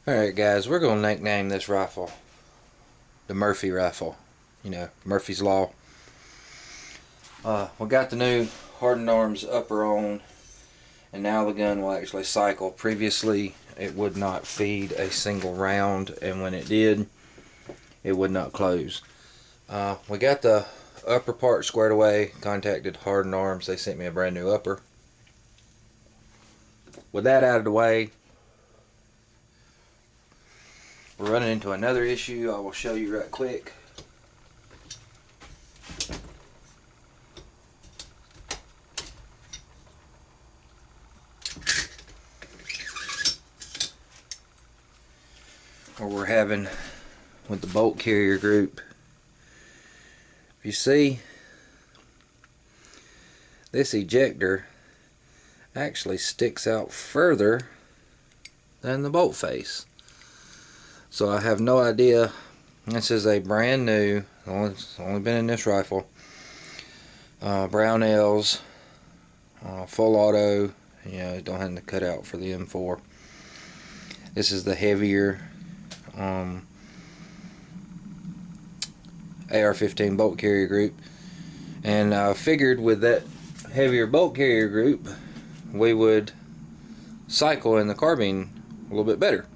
Alright guys, we're going to nickname this rifle the Murphy rifle. You know, Murphy's Law. We got the new hardened arms upper on, and now the gun will actually cycle. Previously it would not feed a single round, and when it did, it would not close. We got the upper part squared away, contacted hardened arms. They sent me a brand new upper. With that out of the way, we're running into another issue I will show you right quick. What we're having with the bolt carrier group. If you see, this ejector actually sticks out further than the bolt face. So I have no idea. This is a brand new, it's only been in this rifle, Brownells full auto. You know, don't have to cut out for the M4. This is the heavier AR15 Bolt carrier group, and I figured with that heavier bolt carrier group we would cycle in the carbine a little bit better.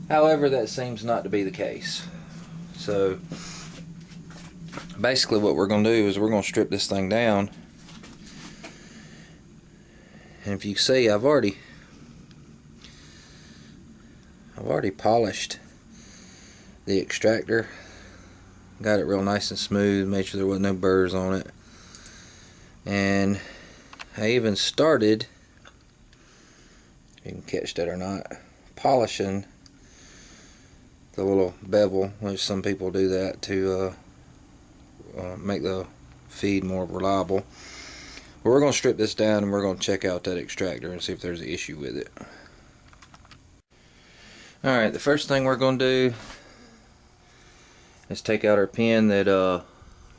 However, that seems not to be the case. So basically what we're going to do is we're going to strip this thing down, and if you see, I've already polished the extractor, got it real nice and smooth, made sure there wasn't no burrs on it, and I even started, you can catch that or not, polishing the little bevel, which some people do that to make the feed more reliable. But we're going to strip this down and we're going to check out that extractor and see if there's an issue with it. Alright, the first thing we're going to do is take out our pin that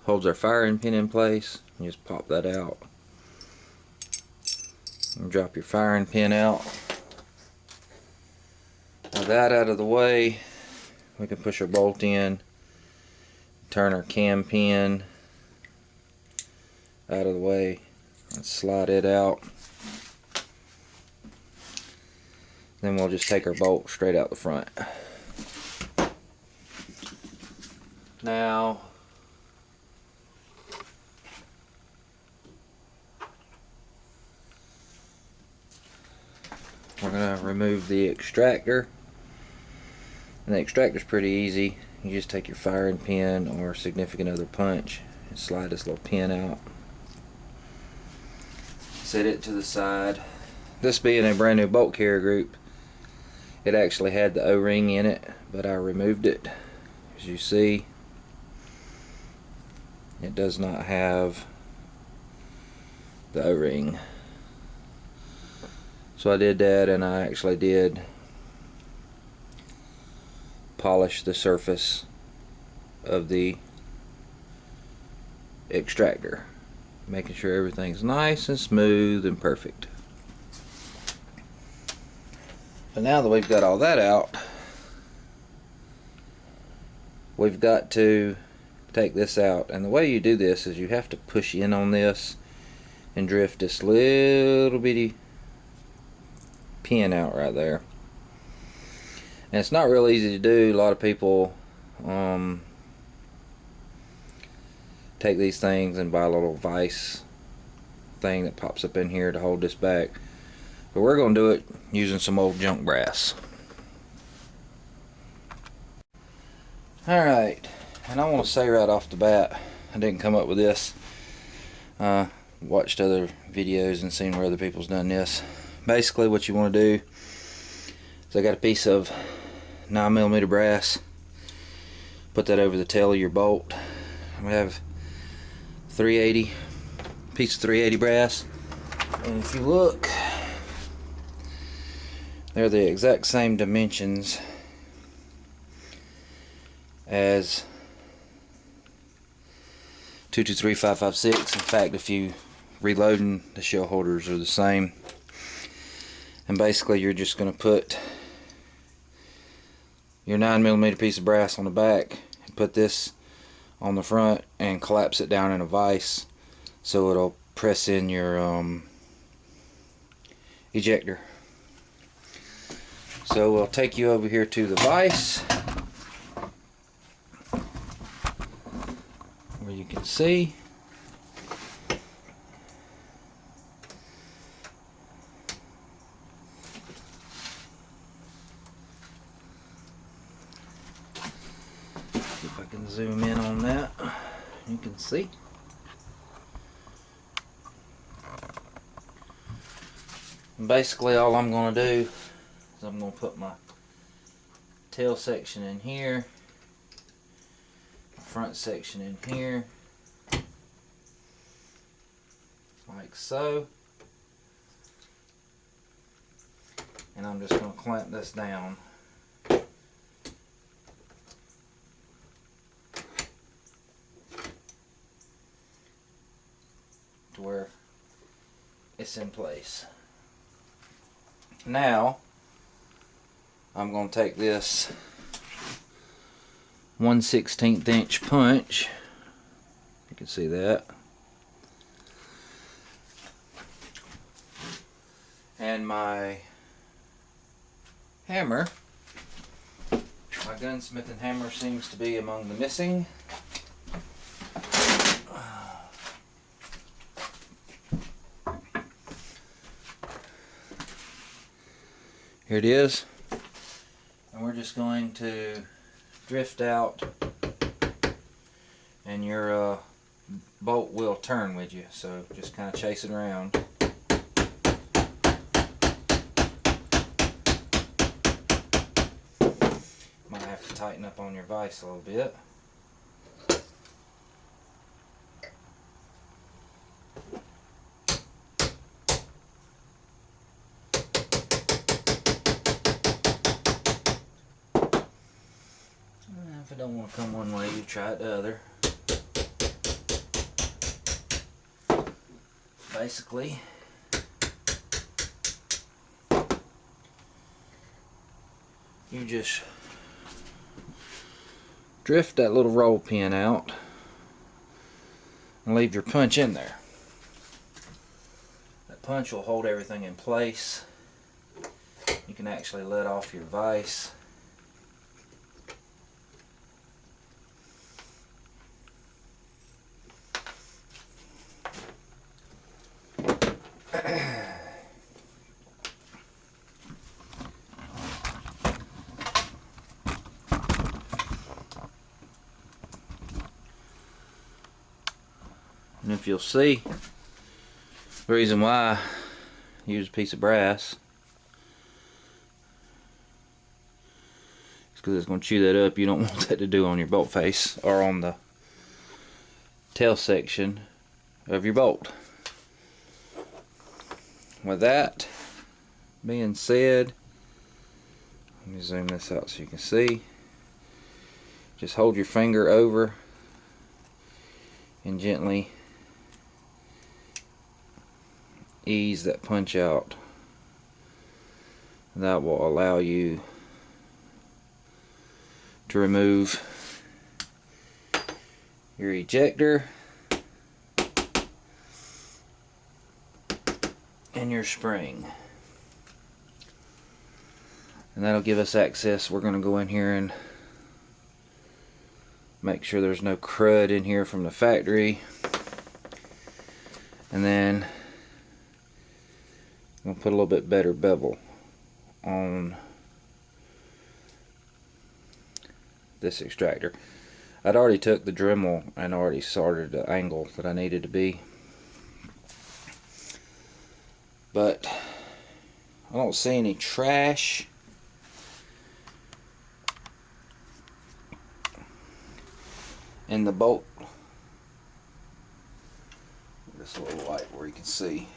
holds our firing pin in place. You just pop that out and drop your firing pin out. With that out of the way, we can push our bolt in, turn our cam pin out of the way, and slide it out. Then we'll just take our bolt straight out the front. Now, we're going to remove the extractor. And the extractor is pretty easy. You just take your firing pin or significant other punch and slide this little pin out. Set it to the side. This being a brand new bolt carrier group, it actually had the O-ring in it, but I removed it. As you see, it does not have the O-ring. So I did that, and I actually did polish the surface of the extractor, making sure everything's nice and smooth and perfect. But now that we've got all that out, we've got to take this out, and the way you do this is you have to push in on this and drift this little bitty pin out right there. And it's not real easy to do. A lot of people take these things and buy a little vise thing that pops up in here to hold this back. But we're going to do it using some old junk brass. Alright, and I want to say right off the bat, I didn't come up with this. Watched other videos and seen where other people's done this. Basically what you want to do is, I got a piece of 9mm brass, put that over the tail of your bolt. We have 380, piece of 380 brass, and if you look, they're the exact same dimensions as 223556. In fact, if you reloading the shell holders are the same. And basically you're just going to put your 9mm piece of brass on the back and put this on the front and collapse it down in a vise so it'll press in your ejector. So we'll take you over here to the vise where you can see. If I can zoom in on that, you can see. And basically all I'm going to do is I'm going to put my tail section in here, my front section in here, like so. And I'm just going to clamp this down. To where it's in place. Now I'm going to take this 1/16 inch punch, you can see that, and my hammer. My gunsmithing hammer seems to be among the missing. Here it is, and we're just going to drift out, and your bolt will turn with you, so just kind of chase it around. Might have to tighten up on your vise a little bit. If it don't want to come one way, you try it the other. Basically, you just drift that little roll pin out and leave your punch in there. That punch will hold everything in place. You can actually let off your vise. And if you'll see, the reason why I use a piece of brass is because it's going to chew that up. You don't want that to do on your bolt face or on the tail section of your bolt. With that being said, let me zoom this out so you can see. Just hold your finger over and gently ease that punch out. That will allow you to remove your ejector and your spring, and that'll give us access. We're going to go in here and make sure there's no crud in here from the factory, and then I'm going to put a little bit better bevel on this extractor. I'd already took the Dremel and already sorted the angle that I needed to be, but I don't see any trash in the bolt. Just a little light where you can see.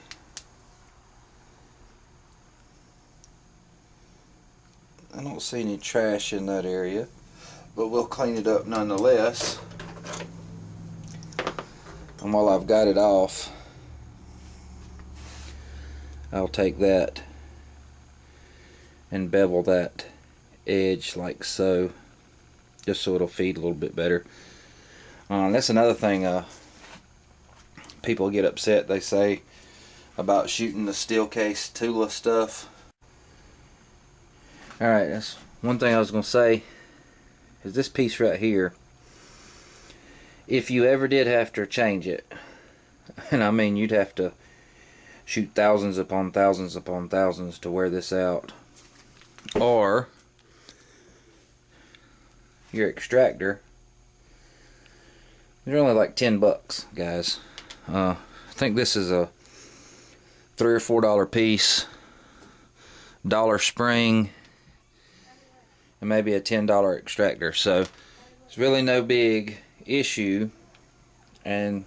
I don't see any trash in that area, but we'll clean it up nonetheless. And while I've got it off, I'll take that and bevel that edge like so, just so it'll feed a little bit better. That's another thing people get upset, they say, about shooting the steel case Tula stuff. Alright, that's one thing I was going to say, is this piece right here, if you ever did have to change it, and I mean you'd have to shoot thousands upon thousands upon thousands to wear this out, or your extractor, they're only like 10 bucks, guys. I think this is a $3 or $4 piece, dollar spring, and maybe a $10 extractor. So it's really no big issue. And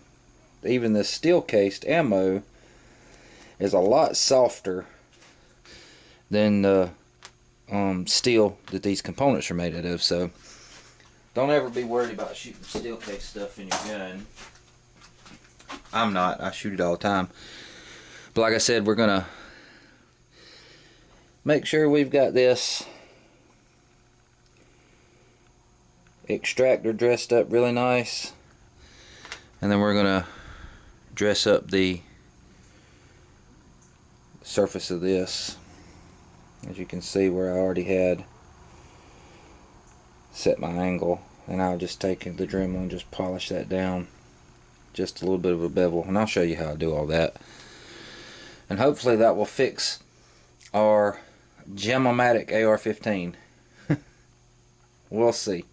even the steel cased ammo is a lot softer than the steel that these components are made out of. So don't ever be worried about shooting steel case stuff in your gun. I'm not. I shoot it all the time. But like I said, we're gonna make sure we've got this extractor dressed up really nice, and then we're gonna dress up the surface of this. As you can see, where I already had set my angle, and I'll just take the Dremel and just polish that down, just a little bit of a bevel, and I'll show you how I do all that. And hopefully that will fix our Gem-O-Matic AR-15. We'll see.